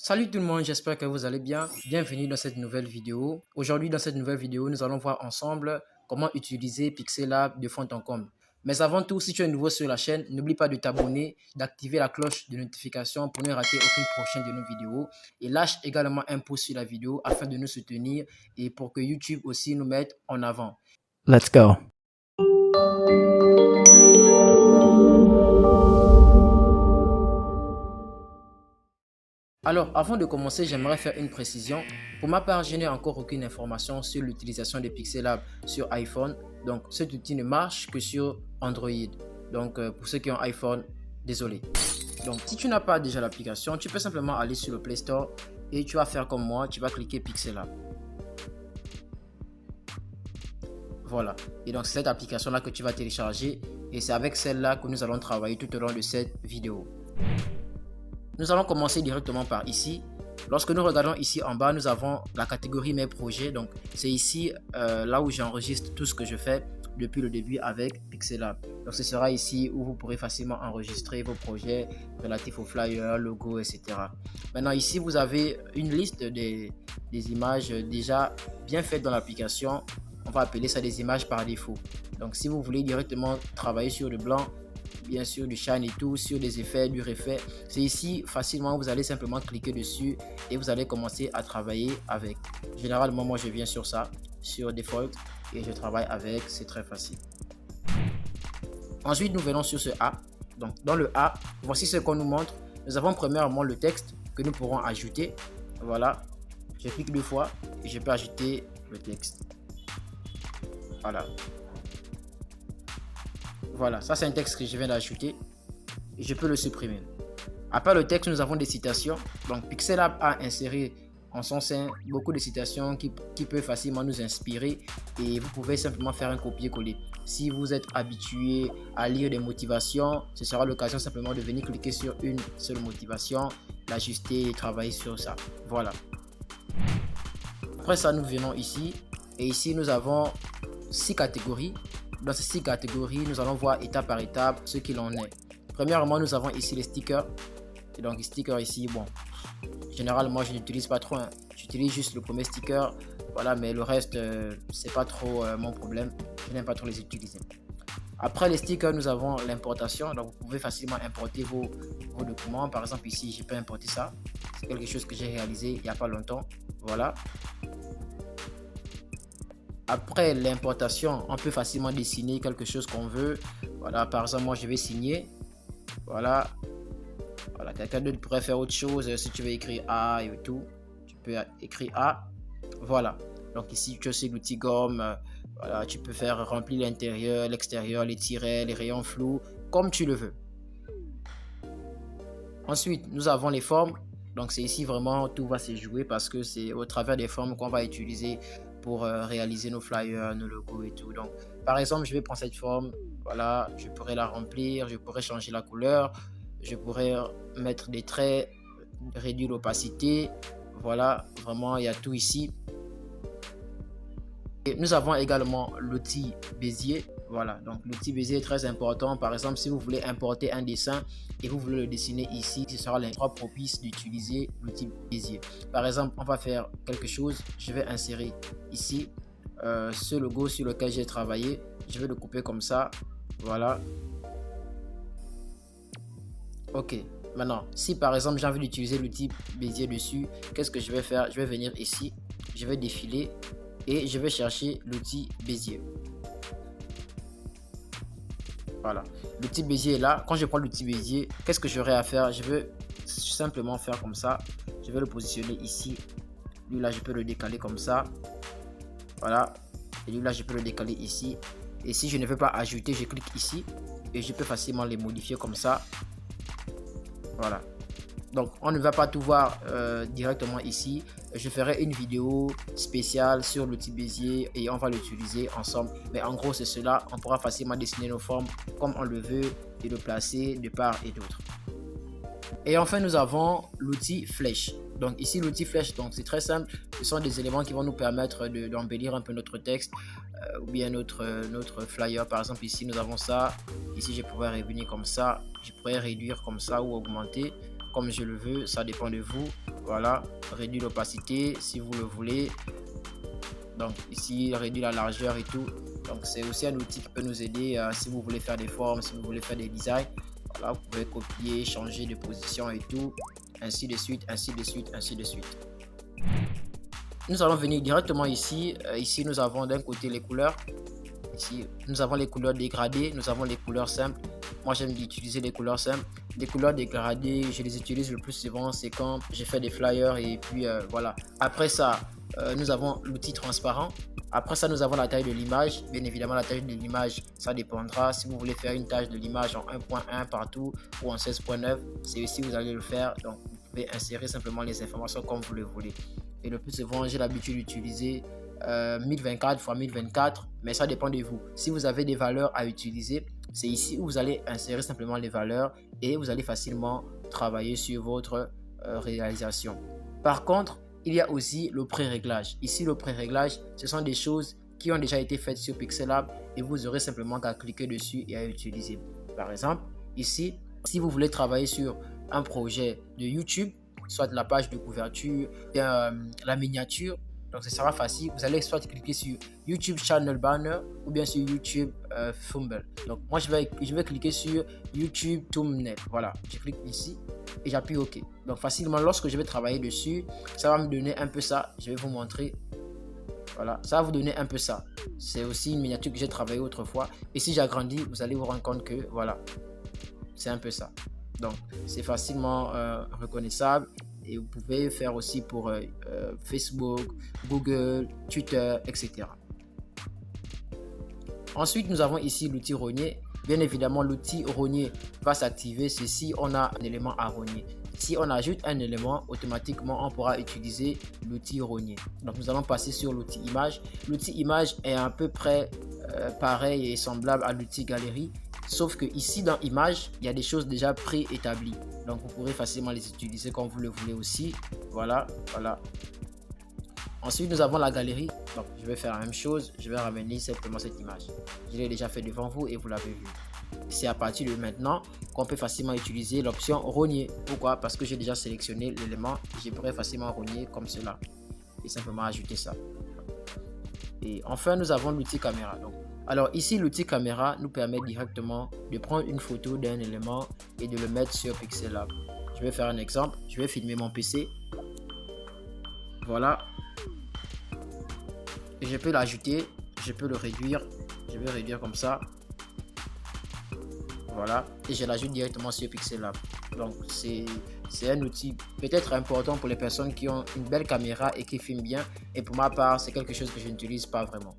Salut tout le monde, j'espère que vous allez bien. Bienvenue dans cette nouvelle vidéo. Aujourd'hui, dans cette nouvelle vidéo, nous allons voir ensemble comment utiliser Pixelab de fond en comble. Mais avant tout, si tu es nouveau sur la chaîne, n'oublie pas de t'abonner, d'activer la cloche de notification pour ne rater aucune prochaine de nos vidéos. Et lâche également un pouce sur la vidéo afin de nous soutenir et pour que YouTube aussi nous mette en avant. Let's go. Alors, avant de commencer, j'aimerais faire une précision. Pour ma part, je n'ai encore aucune information sur l'utilisation de Pixelab sur iPhone. Donc, cet outil ne marche que sur Android. Donc, pour ceux qui ont iPhone, désolé. Donc, si tu n'as pas déjà l'application, tu peux simplement aller sur le Play Store et tu vas faire comme moi, tu vas cliquer Pixelab. Voilà. Et donc, c'est cette application-là que tu vas télécharger et c'est avec celle-là que nous allons travailler tout au long de cette vidéo. Nous allons commencer directement par ici. Lorsque nous regardons ici en bas, nous avons la catégorie mes projets. Donc, c'est ici là où j'enregistre tout ce que je fais depuis le début avec Pixelab. Donc, ce sera ici où vous pourrez facilement enregistrer vos projets relatifs aux flyers, logos, etc. Maintenant, ici, vous avez une liste des images déjà bien faites dans l'application. On va appeler ça des images par défaut. Donc, si vous voulez directement travailler sur le blanc, bien sûr du shine et tout, sur des effets, du reflet, c'est ici facilement, vous allez simplement cliquer dessus et vous allez commencer à travailler avec. Généralement, moi je viens sur ça, sur default, et je travaille avec, c'est très facile. Ensuite, nous venons sur ce A. Donc dans le A, voici ce qu'on nous montre. Nous avons premièrement le texte que nous pourrons ajouter. Voilà, je clique deux fois et je peux ajouter le texte. Voilà. Voilà, ça c'est un texte que je viens d'ajouter et je peux le supprimer. Après le texte, nous avons des citations. Donc Pixelab a inséré en son sein beaucoup de citations qui peuvent facilement nous inspirer et vous pouvez simplement faire un copier-coller. Si vous êtes habitué à lire des motivations, ce sera l'occasion simplement de venir cliquer sur une seule motivation, l'ajuster et travailler sur ça. Voilà. Après ça, nous venons ici et ici nous avons 6 catégories. Dans ces 6 catégories, nous allons voir étape par étape ce qu'il en est. Premièrement, nous avons ici les stickers. Et donc, les stickers ici, bon, généralement, je n'utilise pas trop. J'utilise juste le premier sticker. Voilà, mais le reste, c'est pas trop mon problème. Je n'aime pas trop les utiliser. Après les stickers, nous avons l'importation. Donc, vous pouvez facilement importer vos documents. Par exemple, ici, je peux importer ça. C'est quelque chose que j'ai réalisé il n'y a pas longtemps. Voilà. Après l'importation, on peut facilement dessiner quelque chose qu'on veut. Voilà, par exemple, moi je vais signer. Voilà. Voilà, quelqu'un d'autre pourrait faire autre chose. Si tu veux écrire A et tout, tu peux écrire A. Voilà. Donc ici, tu as aussi l'outil gomme. Voilà, tu peux faire remplir l'intérieur, l'extérieur, les tirets, les rayons flous, comme tu le veux. Ensuite, nous avons les formes. Donc c'est ici vraiment tout va se jouer parce que c'est au travers des formes qu'on va utiliser pour réaliser nos flyers, nos logos et tout. Donc par exemple, je vais prendre cette forme, voilà, je pourrais la remplir, je pourrais changer la couleur, je pourrais mettre des traits, réduire l'opacité, voilà, vraiment il y a tout ici. Et nous avons également l'outil Bézier. Voilà, donc l'outil Bézier est très important. Par exemple, si vous voulez importer un dessin et vous voulez le dessiner ici, ce sera l'endroit propice d'utiliser l'outil Bézier. Par exemple, on va faire quelque chose. Je vais insérer ici ce logo sur lequel j'ai travaillé. Je vais le couper comme ça. Voilà. Ok. Maintenant, si par exemple j'ai envie d'utiliser l'outil Bézier dessus, qu'est-ce que je vais faire? Je vais venir ici. Je vais défiler. Et je vais chercher l'outil Bézier. Voilà, l'outil Bézier est là. Quand je prends l'outil Bézier, qu'est-ce que j'aurai à faire? Je vais simplement faire comme ça. Je vais le positionner ici. Lui là, je peux le décaler comme ça. Voilà. Et lui là, je peux le décaler ici. Et si je ne veux pas ajouter, je clique ici. Et je peux facilement les modifier comme ça. Voilà. Donc, on ne va pas tout voir directement ici. Je ferai une vidéo spéciale sur l'outil Bézier et on va l'utiliser ensemble. Mais en gros, c'est cela. On pourra facilement dessiner nos formes comme on le veut et le placer de part et d'autre. Et enfin, nous avons l'outil flèche. Donc ici, l'outil flèche, donc c'est très simple. Ce sont des éléments qui vont nous permettre d'embellir un peu notre texte ou bien notre flyer. Par exemple, ici, nous avons ça. Ici, je pourrais revenir comme ça. Je pourrais réduire comme ça ou augmenter comme je le veux. Ça dépend de vous. Voilà, réduire l'opacité si vous le voulez. Donc ici, réduire la largeur et tout. Donc c'est aussi un outil qui peut nous aider si vous voulez faire des formes, si vous voulez faire des designs. Voilà, vous pouvez copier, changer de position et tout, ainsi de suite, ainsi de suite, ainsi de suite. Nous allons venir directement ici. Ici, nous avons d'un côté les couleurs. Ici, nous avons les couleurs dégradées, nous avons les couleurs simples. Moi, j'aime utiliser les couleurs simples. Les couleurs dégradées, je les utilise le plus souvent, c'est quand je fais des flyers et puis voilà. Après ça, nous avons l'outil transparent. Après ça, nous avons la taille de l'image. Bien évidemment, la taille de l'image, ça dépendra. Si vous voulez faire une taille de l'image en 1.1 partout ou en 16.9, c'est ici que vous allez le faire. Donc, vous pouvez insérer simplement les informations comme vous le voulez. Et le plus souvent, j'ai l'habitude d'utiliser 1024 x 1024, mais ça dépend de vous. Si vous avez des valeurs à utiliser, c'est ici où vous allez insérer simplement les valeurs et vous allez facilement travailler sur votre réalisation. Par contre, il y a aussi le pré-réglage. Ici, le pré-réglage, ce sont des choses qui ont déjà été faites sur Pixellab et vous aurez simplement qu'à cliquer dessus et à utiliser. Par exemple, ici, si vous voulez travailler sur un projet de YouTube, soit la page de couverture, bien la miniature, donc ce sera facile. Vous allez soit cliquer sur YouTube Channel Banner ou bien sur YouTube Thumbnail. Donc moi je vais cliquer sur YouTube Thumbnail. Voilà, je clique ici et j'appuie OK. Donc facilement, lorsque je vais travailler dessus, ça va me donner un peu ça. Je vais vous montrer. Voilà, ça va vous donner un peu ça. C'est aussi une miniature que j'ai travaillé autrefois. Et si j'agrandis, vous allez vous rendre compte que voilà, c'est un peu ça. Donc c'est facilement reconnaissable. Et vous pouvez faire aussi pour Facebook, Google, Twitter, etc. Ensuite, nous avons ici l'outil rogner. Bien évidemment, l'outil rogner va s'activer si on a un élément à rogner. Si on ajoute un élément, automatiquement, on pourra utiliser l'outil rogner. Donc, nous allons passer sur l'outil image. L'outil image est à peu près pareil et semblable à l'outil galerie. Sauf que ici dans image, il y a des choses déjà préétablies. Donc vous pourrez facilement les utiliser comme vous le voulez aussi. Voilà, voilà. Ensuite, nous avons la galerie. Donc je vais faire la même chose. Je vais ramener simplement cette image. Je l'ai déjà fait devant vous et vous l'avez vu. C'est à partir de maintenant qu'on peut facilement utiliser l'option rogner. Pourquoi? Parce que j'ai déjà sélectionné l'élément. Je pourrais facilement rogner comme cela. Et simplement ajouter ça. Et enfin, nous avons l'outil caméra. Donc, alors ici, l'outil caméra nous permet directement de prendre une photo d'un élément et de le mettre sur Pixellab. Je vais faire un exemple. Je vais filmer mon PC. Voilà. Et je peux l'ajouter. Je peux le réduire. Je vais réduire comme ça. Voilà. Et je l'ajoute directement sur Pixellab. Donc, c'est un outil peut-être important pour les personnes qui ont une belle caméra et qui filment bien. Et pour ma part, c'est quelque chose que je n'utilise pas vraiment.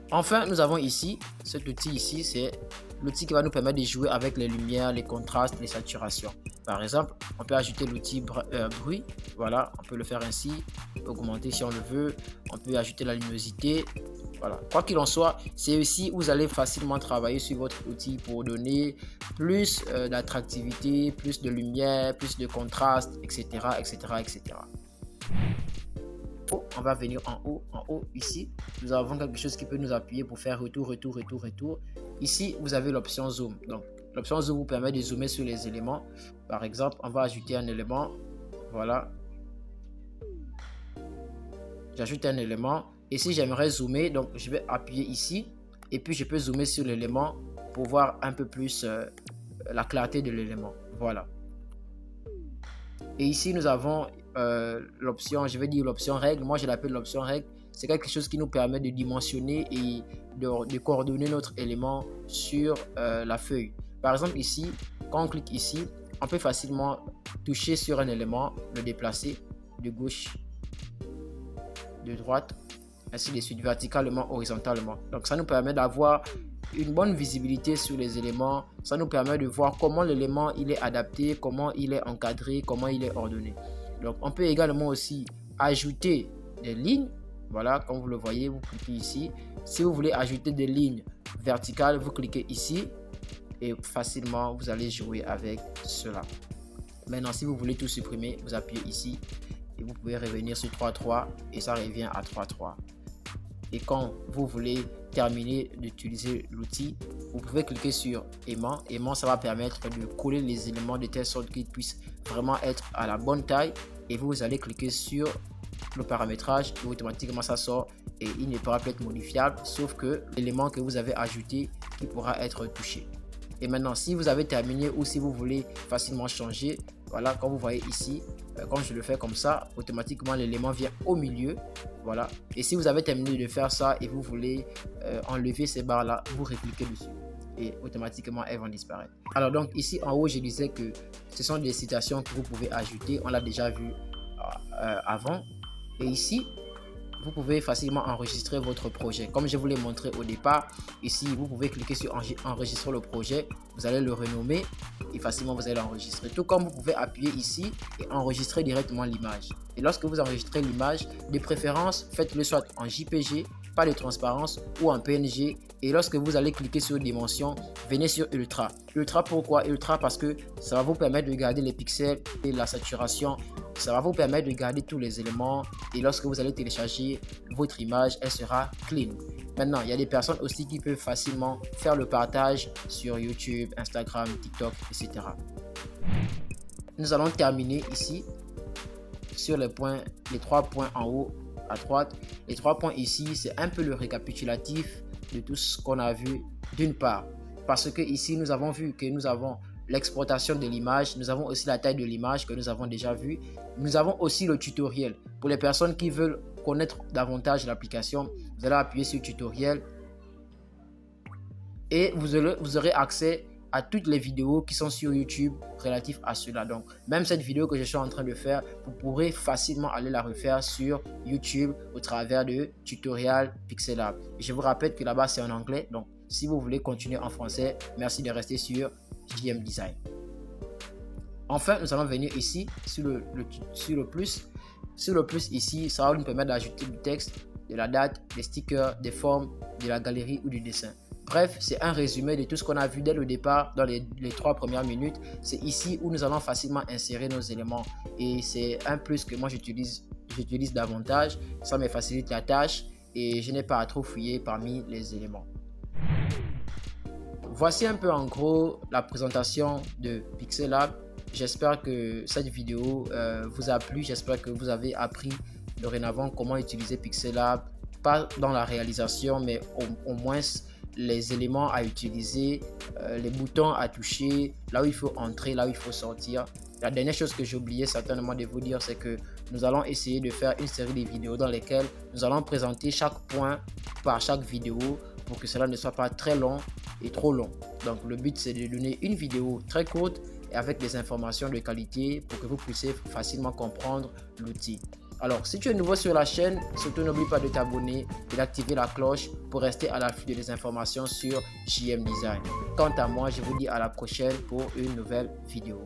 Enfin, nous avons ici, cet outil ici, c'est l'outil qui va nous permettre de jouer avec les lumières, les contrastes, les saturations. Par exemple, on peut ajouter l'outil bruit. Voilà, on peut le faire ainsi, augmenter si on le veut. On peut ajouter la luminosité. Voilà, quoi qu'il en soit, c'est ici où vous allez facilement travailler sur votre outil pour donner plus d'attractivité, plus de lumière, plus de contraste, etc., etc., etc. On va venir en haut, ici, nous avons quelque chose qui peut nous appuyer pour faire retour, retour, retour, retour. Ici, vous avez l'option zoom. Donc, l'option zoom vous permet de zoomer sur les éléments. Par exemple, on va ajouter un élément. Voilà. J'ajoute un élément. Et si j'aimerais zoomer, donc je vais appuyer ici. Et puis, je peux zoomer sur l'élément pour voir un peu plus la clarté de l'élément. Voilà. Et ici, nous avons l'option, je vais dire l'option règle. Moi, je l'appelle l'option règle. C'est quelque chose qui nous permet de dimensionner et de coordonner notre élément sur la feuille. Par exemple, ici, quand on clique ici, on peut facilement toucher sur un élément, le déplacer de gauche, de droite, ainsi de suite, verticalement, horizontalement. Donc, ça nous permet d'avoir une bonne visibilité sur les éléments. Ça nous permet de voir comment l'élément il est adapté, comment il est encadré, comment il est ordonné. Donc on peut également aussi ajouter des lignes. Voilà, comme vous le voyez, vous cliquez ici. Si vous voulez ajouter des lignes verticales, vous cliquez ici et facilement vous allez jouer avec cela. Maintenant, si vous voulez tout supprimer, vous appuyez ici et vous pouvez revenir sur 3.3 et ça revient à 3.3. et quand vous voulez terminer d'utiliser l'outil, vous pouvez cliquer sur aimant. Aimant, ça va permettre de coller les éléments de telle sorte qu'ils puissent vraiment être à la bonne taille, et vous allez cliquer sur le paramétrage et automatiquement ça sort et il ne pourra plus être modifiable sauf que l'élément que vous avez ajouté qui pourra être touché. Et maintenant, si vous avez terminé ou si vous voulez facilement changer, voilà, comme vous voyez ici, quand je le fais comme ça, automatiquement l'élément vient au milieu. Voilà. Et si vous avez terminé de faire ça et vous voulez enlever ces barres là, vous recliquez dessus et automatiquement elles vont disparaître. Alors donc ici en haut, je disais que ce sont des citations que vous pouvez ajouter. On l'a déjà vu avant. Et ici, vous pouvez facilement enregistrer votre projet. Comme je vous l'ai montré au départ, ici, vous pouvez cliquer sur enregistrer le projet. Vous allez le renommer et facilement vous allez l'enregistrer. Tout comme vous pouvez appuyer ici et enregistrer directement l'image. Et lorsque vous enregistrez l'image, de préférence, faites-le soit en JPG, pas de transparence, ou en PNG. Et lorsque vous allez cliquer sur dimension, venez sur Ultra. Ultra, pourquoi Ultra? Parce que ça va vous permettre de garder les pixels et la saturation. Ça va vous permettre de garder tous les éléments et lorsque vous allez télécharger votre image, elle sera clean. Maintenant, il y a des personnes aussi qui peuvent facilement faire le partage sur YouTube, Instagram, TikTok, etc. Nous allons terminer ici sur les trois points en haut à droite. Les 3 points ici, c'est un peu le récapitulatif de tout ce qu'on a vu d'une part. Parce que ici, nous avons vu que nous avons l'exportation de l'image, nous avons aussi la taille de l'image que nous avons déjà vu. Nous avons aussi le tutoriel. Pour les personnes qui veulent connaître davantage l'application, vous allez appuyer sur tutoriel et vous aurez accès à toutes les vidéos qui sont sur YouTube relatives à cela. Donc, même cette vidéo que je suis en train de faire, vous pourrez facilement aller la refaire sur YouTube au travers de tutoriel Pixelab. Je vous rappelle que là-bas, c'est en anglais. Donc, si vous voulez continuer en français, merci de rester sur JM Design. Enfin, nous allons venir ici sur le plus. Sur le plus ici, ça va nous permettre d'ajouter du texte, de la date, des stickers, des formes, de la galerie ou du dessin. Bref, c'est un résumé de tout ce qu'on a vu dès le départ dans les 3 premières minutes. C'est ici où nous allons facilement insérer nos éléments. Et c'est un plus que moi j'utilise davantage. Ça me facilite la tâche et je n'ai pas à trop fouiller parmi les éléments. Voici un peu en gros la présentation de Pixelab. J'espère que cette vidéo vous a plu. J'espère que vous avez appris dorénavant comment utiliser Pixelab. Pas dans la réalisation, mais au moins les éléments à utiliser, les boutons à toucher, là où il faut entrer, là où il faut sortir. La dernière chose que j'ai oublié certainement de vous dire, c'est que nous allons essayer de faire une série de vidéos dans lesquelles nous allons présenter chaque point par chaque vidéo pour que cela ne soit pas très long et trop long. Donc le but c'est de donner une vidéo très courte et avec des informations de qualité pour que vous puissiez facilement comprendre l'outil. Alors, si tu es nouveau sur la chaîne, surtout n'oublie pas de t'abonner et d'activer la cloche pour rester à l'affût des informations sur JM Design. Quant à moi, je vous dis à la prochaine pour une nouvelle vidéo.